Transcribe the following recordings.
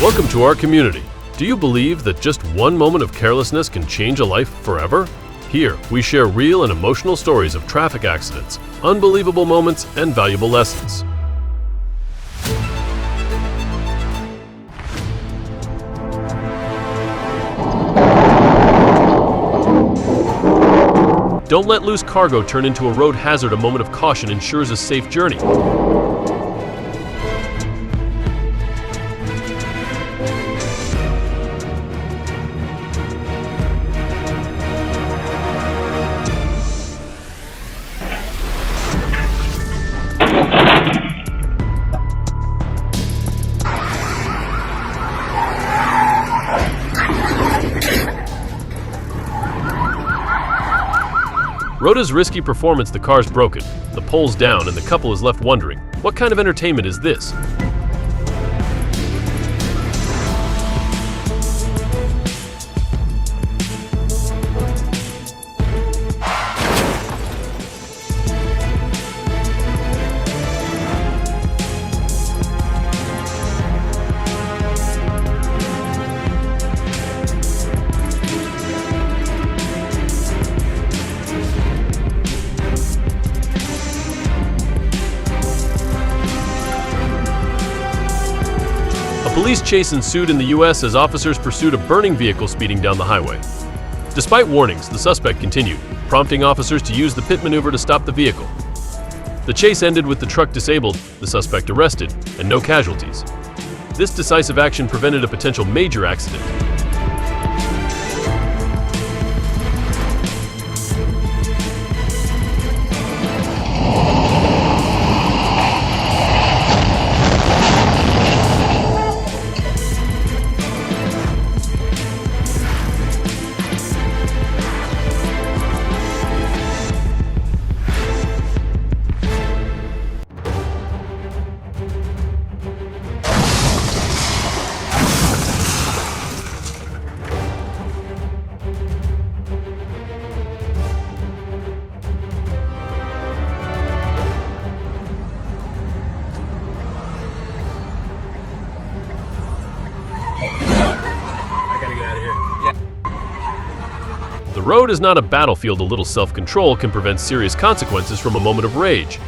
Welcome to our community. Do you believe that just one moment of carelessness can change a life forever? Here, we share real and emotional stories of traffic accidents, unbelievable moments, and valuable lessons. Don't let loose cargo turn into a road hazard. A moment of caution ensures a safe journey. Rhoda's risky performance, the car's broken, the pole's down, and the couple is left wondering, what kind of entertainment is this? A police chase ensued in the U.S. as officers pursued a burning vehicle speeding down the highway. Despite warnings, the suspect continued, prompting officers to use the pit maneuver to stop the vehicle. The chase ended with the truck disabled, the suspect arrested, and no casualties. This decisive action prevented a potential major accident. The road is not a battlefield. A little self-control can prevent serious consequences from a moment of rage.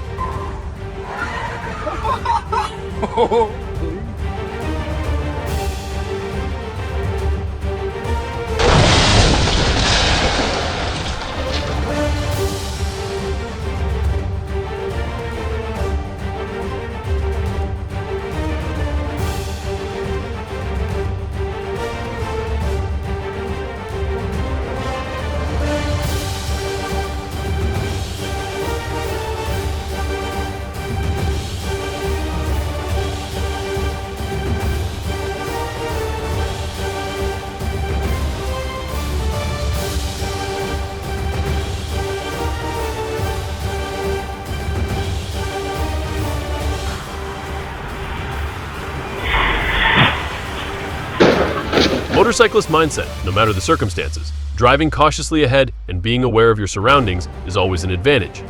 Motorcyclist mindset, no matter the circumstances. Driving cautiously ahead and being aware of your surroundings is always an advantage.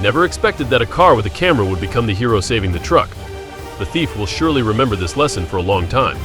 Never expected that a car with a camera would become the hero saving the truck. The thief will surely remember this lesson for a long time.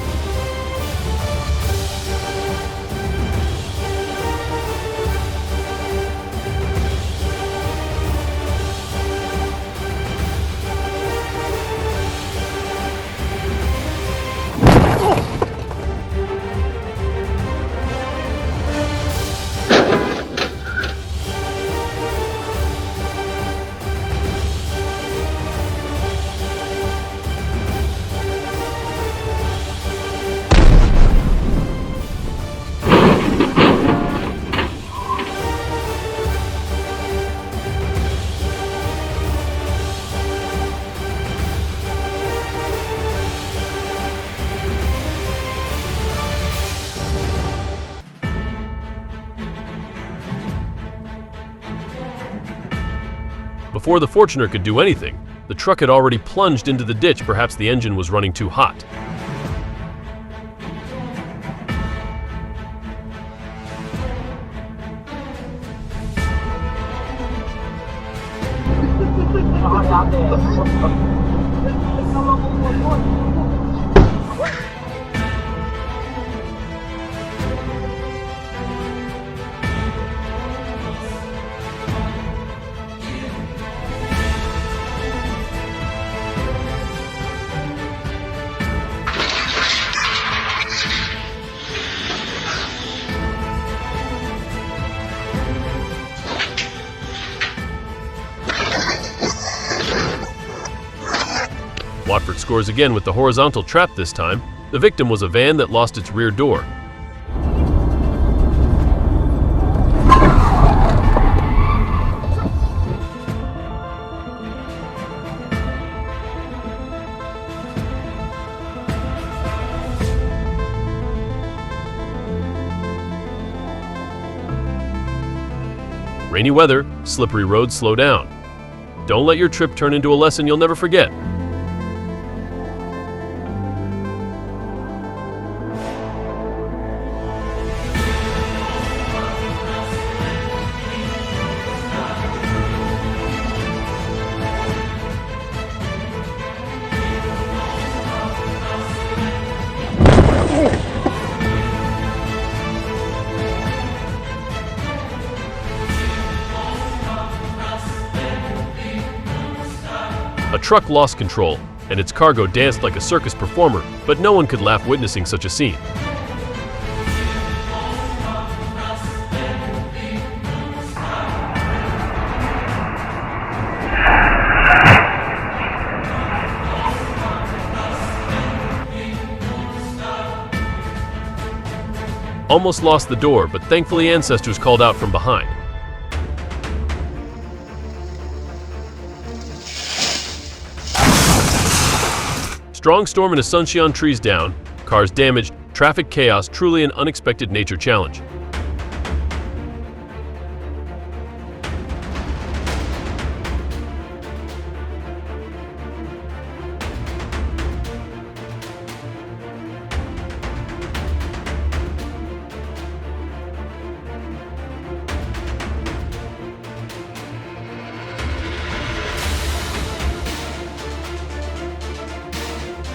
Before the Fortuner could do anything, the truck had already plunged into the ditch. Perhaps the engine was running too hot. Watford scores again with the horizontal trap this time. The victim was a van that lost its rear door. Rainy weather, slippery roads, slow down. Don't let your trip turn into a lesson you'll never forget. A truck lost control, and its cargo danced like a circus performer, but no one could laugh witnessing such a scene. Almost lost the door, but thankfully ancestors called out from behind. Strong storm and Asuncion trees down, cars damaged, traffic chaos, truly an unexpected nature challenge.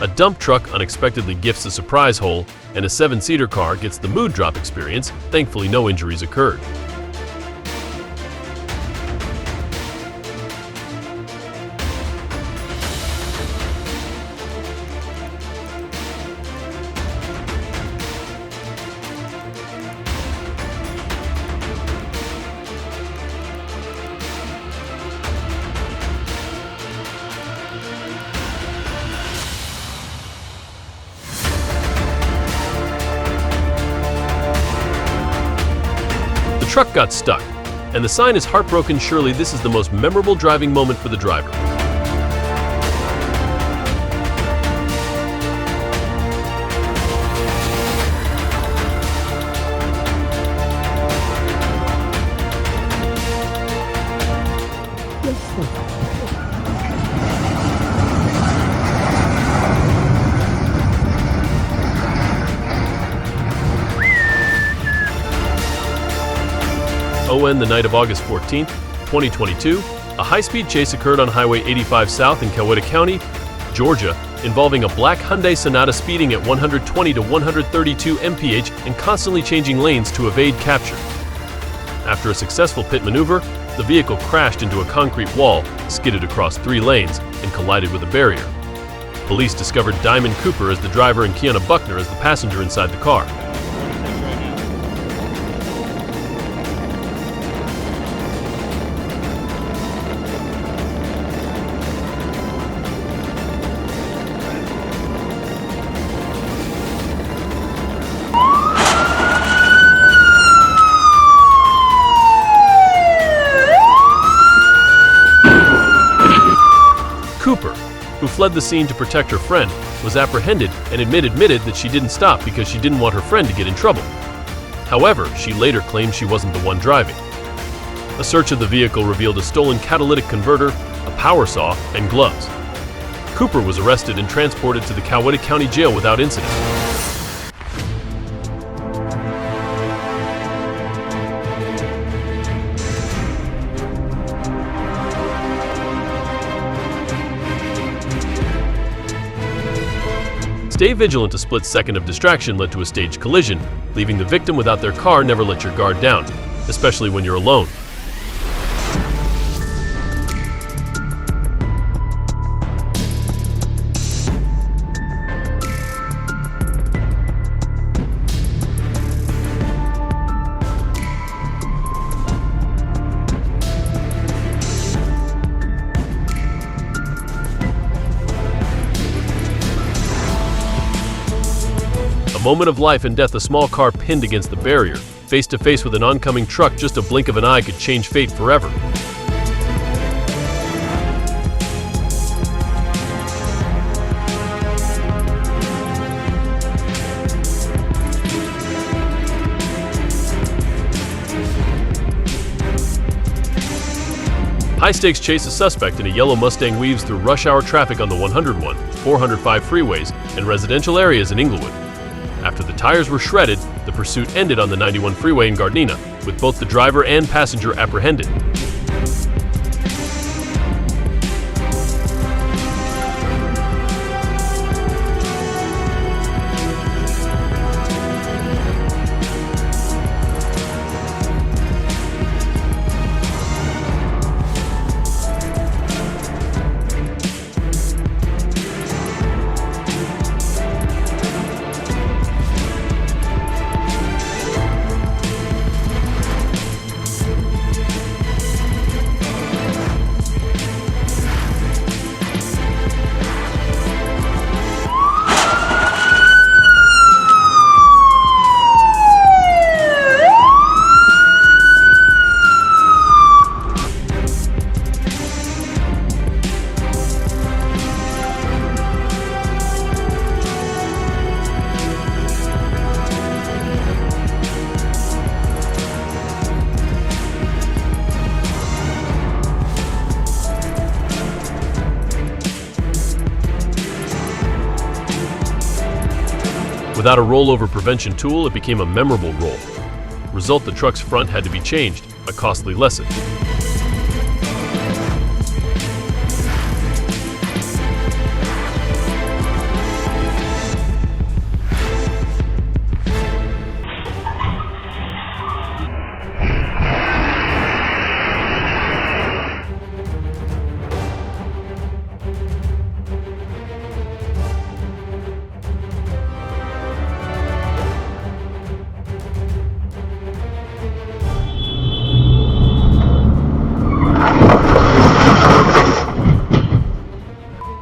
A dump truck unexpectedly gifts a surprise hole, and a 7-seater car gets the mood drop experience. Thankfully, no injuries occurred. The truck got stuck, and the sign is heartbroken. Surely this is the most memorable driving moment for the driver. The night of August 14th, 2022, a high-speed chase occurred on Highway 85 South in Coweta County, Georgia, involving a black Hyundai Sonata speeding at 120 to 132 mph and constantly changing lanes to evade capture. After a successful pit maneuver, the vehicle crashed into a concrete wall, skidded across 3 lanes, and collided with a barrier. Police discovered Diamond Cooper as the driver and Kiana Buckner as the passenger inside the car. Cooper, who fled the scene to protect her friend, was apprehended and admitted that she didn't stop because she didn't want her friend to get in trouble. However, she later claimed she wasn't the one driving. A search of the vehicle revealed a stolen catalytic converter, a power saw, and gloves. Cooper was arrested and transported to the Coweta County Jail without incident. Stay vigilant. A split second of distraction led to a staged collision. Leaving the victim without their car. Never let your guard down, especially when you're alone. A moment of life and death. A small car pinned against the barrier. Face to face with an oncoming truck, just a blink of an eye could change fate forever. High-stakes chase. A suspect in a yellow Mustang weaves through rush hour traffic on the 101, 405 freeways and residential areas in Inglewood. After the tires were shredded, the pursuit ended on the 91 freeway in Gardena, with both the driver and passenger apprehended. Without a rollover prevention tool, it became a memorable roll. Result: the truck's front had to be changed, a costly lesson.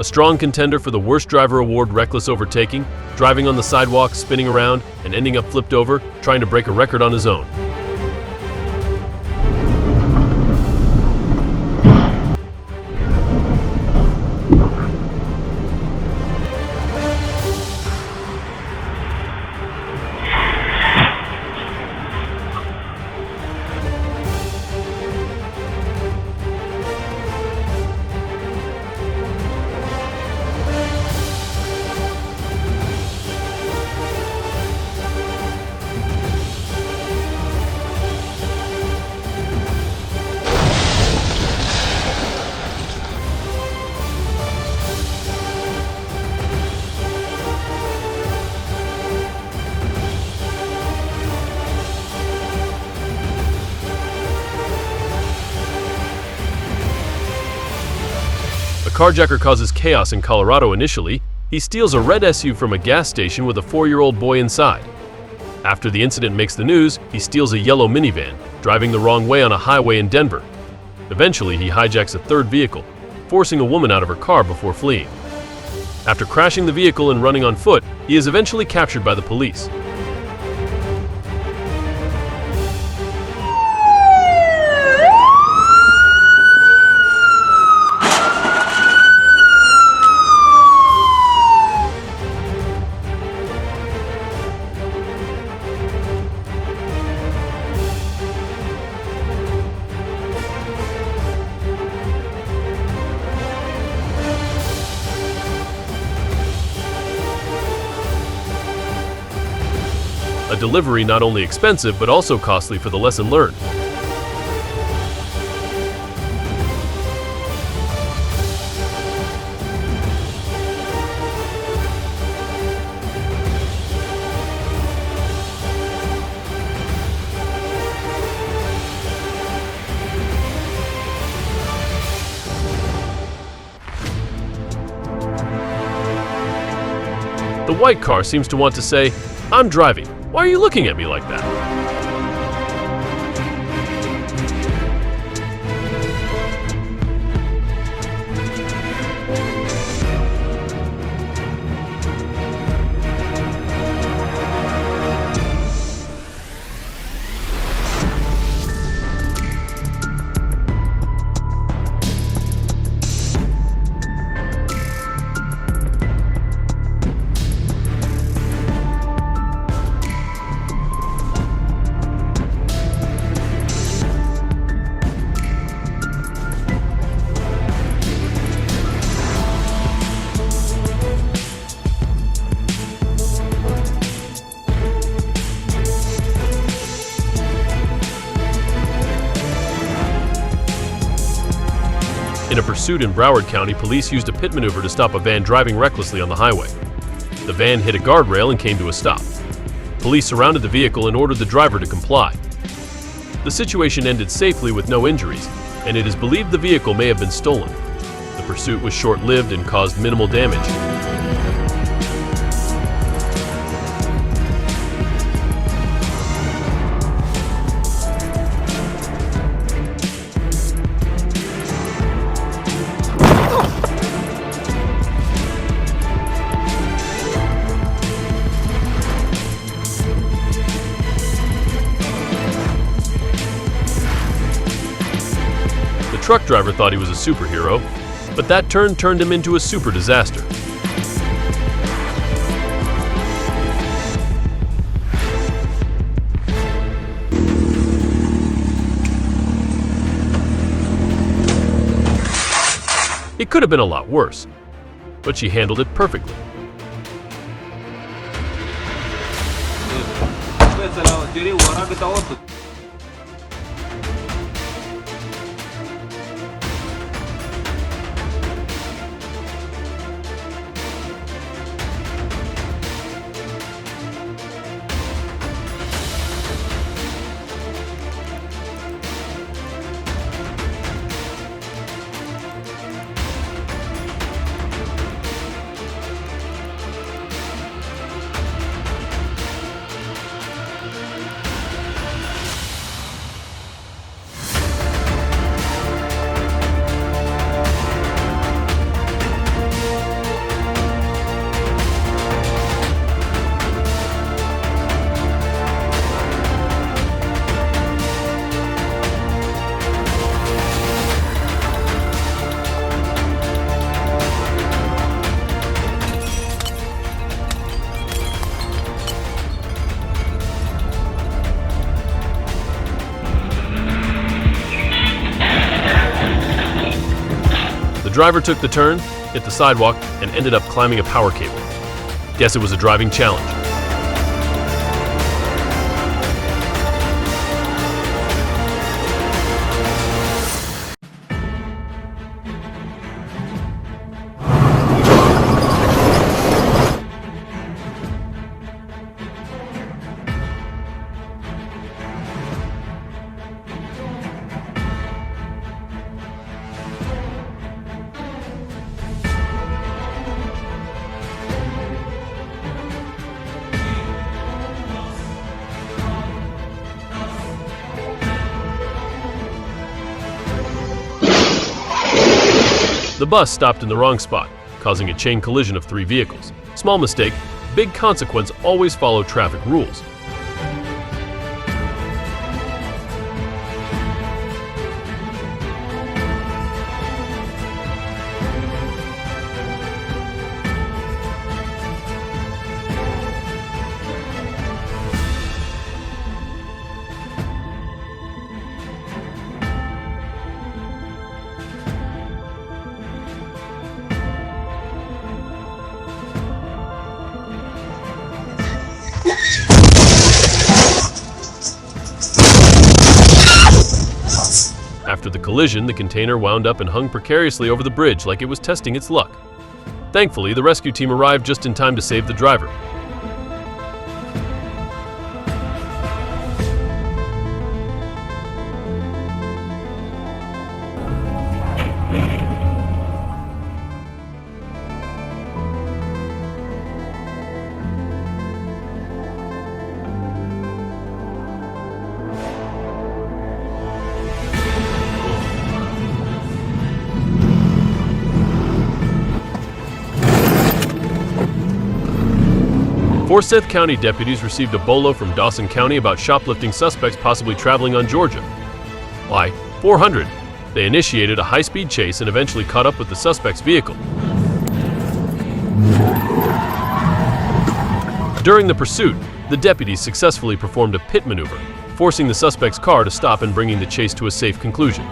A strong contender for the Worst Driver Award. Reckless overtaking, driving on the sidewalk, spinning around, and ending up flipped over, trying to break a record on his own. A carjacker causes chaos in Colorado initially. He steals a red SUV from a gas station with a 4-year-old boy inside. After the incident makes the news, he steals a yellow minivan, driving the wrong way on a highway in Denver. Eventually, he hijacks a third vehicle, forcing a woman out of her car before fleeing. After crashing the vehicle and running on foot, he is eventually captured by the police. A delivery not only expensive but also costly for the lesson learned. The white car seems to want to say, "I'm driving. Why are you looking at me like that?" In a pursuit in Broward County, police used a pit maneuver to stop a van driving recklessly on the highway. The van hit a guardrail and came to a stop. Police surrounded the vehicle and ordered the driver to comply. The situation ended safely with no injuries, and it is believed the vehicle may have been stolen. The pursuit was short-lived and caused minimal damage. The truck driver thought he was a superhero, but that turn turned him into a super disaster. It could have been a lot worse, but she handled it perfectly. The driver took the turn, hit the sidewalk, and ended up climbing a power cable. Guess it was a driving challenge. The bus stopped in the wrong spot, causing a chain collision of 3 vehicles. Small mistake, big consequence. Always follow traffic rules. After the collision, the container wound up and hung precariously over the bridge like it was testing its luck. Thankfully, the rescue team arrived just in time to save the driver. Forsyth County deputies received a bolo from Dawson County about shoplifting suspects possibly traveling on Georgia. Why, 400. They initiated a high-speed chase and eventually caught up with the suspect's vehicle. During the pursuit, the deputies successfully performed a pit maneuver, forcing the suspect's car to stop and bringing the chase to a safe conclusion.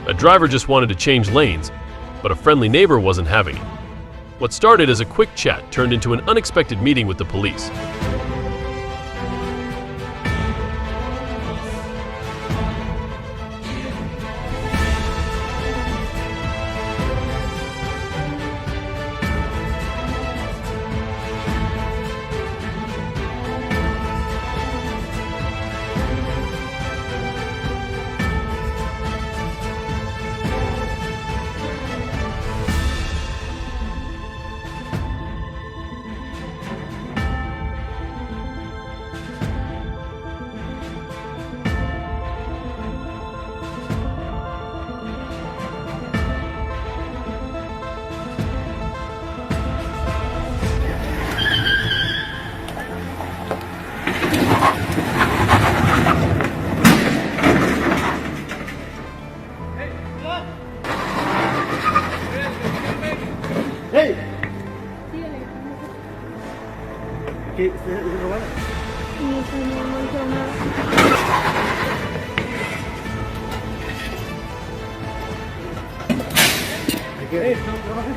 A driver just wanted to change lanes, but a friendly neighbor wasn't having it. What started as a quick chat turned into an unexpected meeting with the police. Hey! Okay, is it what? Hey, go ahead.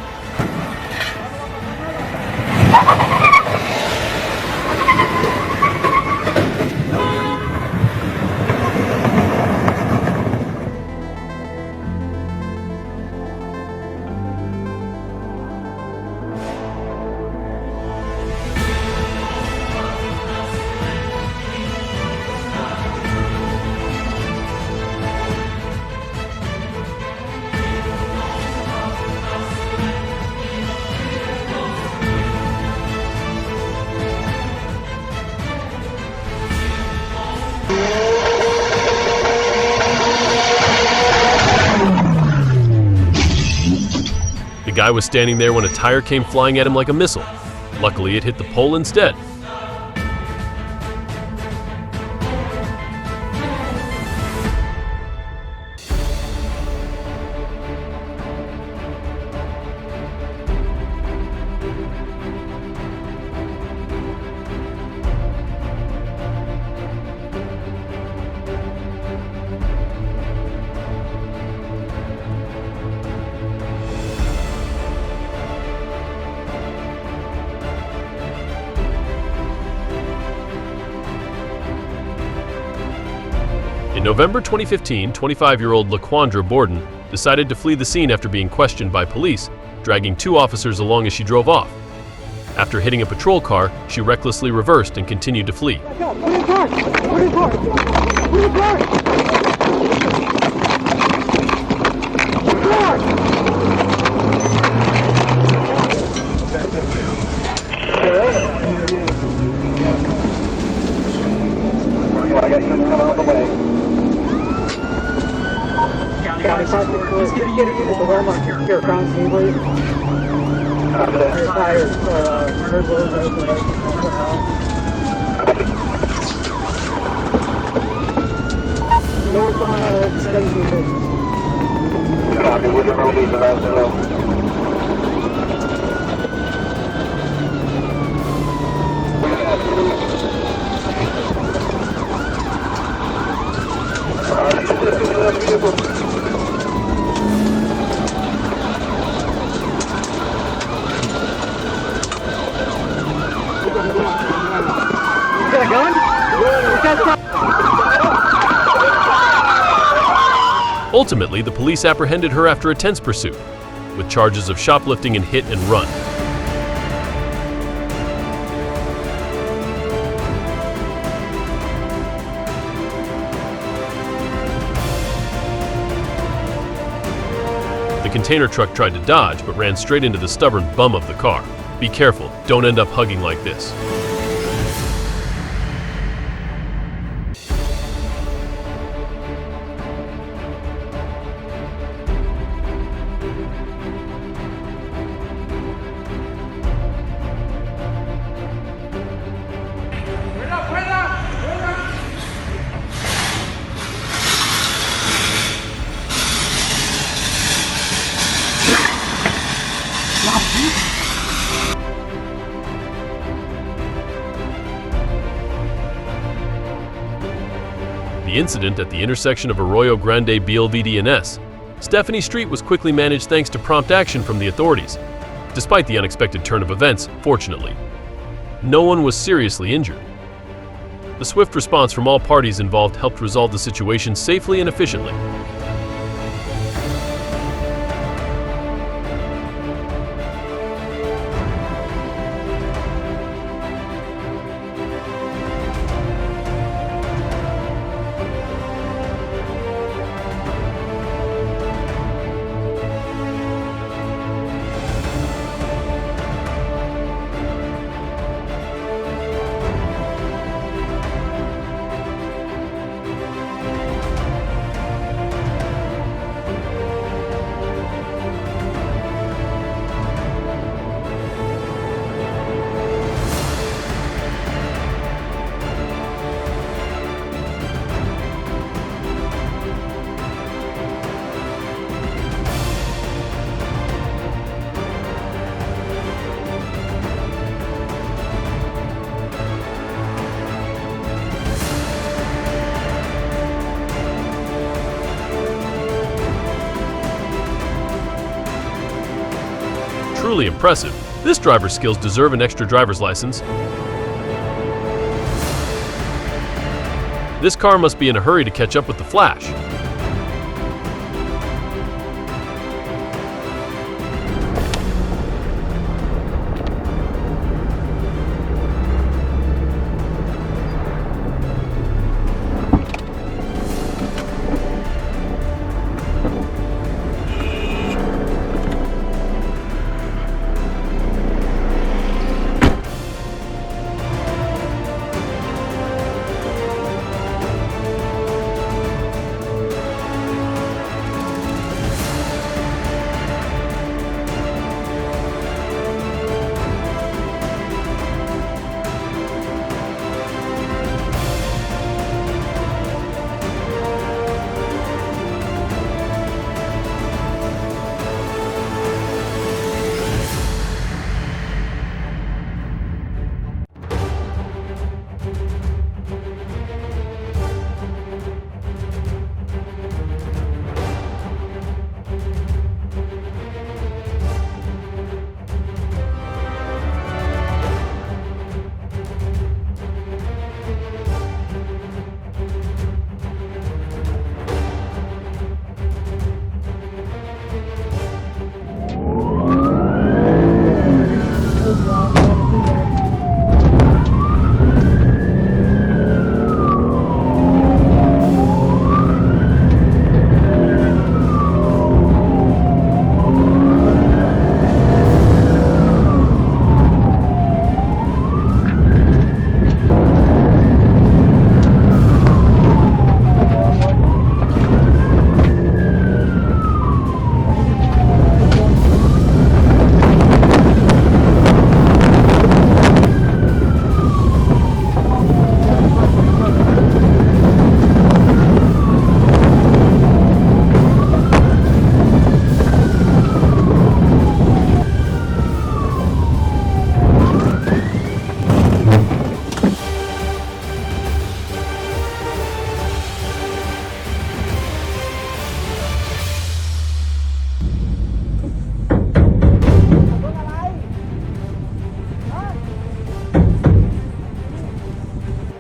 The guy was standing there when a tire came flying at him like a missile. Luckily, it hit the pole instead. In November 2015, 25-year-old LaQuandra Borden decided to flee the scene after being questioned by police, dragging two officers along as she drove off. After hitting a patrol car, she recklessly reversed and continued to flee. Here, crown scene, please. Your tires north on 17. Copy, we're got a gun? What's that? Ultimately, the police apprehended her after a tense pursuit, with charges of shoplifting and hit and run. The container truck tried to dodge, but ran straight into the stubborn bum of the car. Be careful, don't end up hugging like this. The incident at the intersection of Arroyo Grande BLVD and S. Stephanie Street was quickly managed thanks to prompt action from the authorities. Despite the unexpected turn of events, fortunately, no one was seriously injured. The swift response from all parties involved helped resolve the situation safely and efficiently. Truly impressive. This driver's skills deserve an extra driver's license. This car must be in a hurry to catch up with the Flash.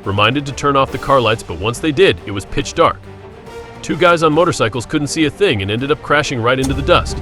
reminded to turn off the car lights, but once they did, it was pitch dark. Two guys on motorcycles couldn't see a thing and ended up crashing right into the dust.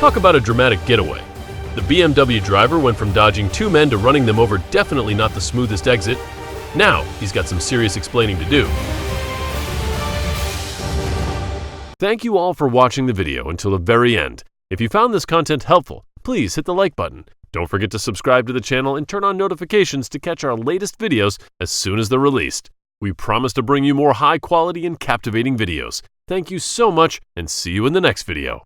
Talk about a dramatic getaway. The BMW driver went from dodging two men to running them over, definitely not the smoothest exit. Now, he's got some serious explaining to do. Thank you all for watching the video until the very end. If you found this content helpful, please hit the like button. Don't forget to subscribe to the channel and turn on notifications to catch our latest videos as soon as they're released. We promise to bring you more high quality and captivating videos. Thank you so much, and see you in the next video.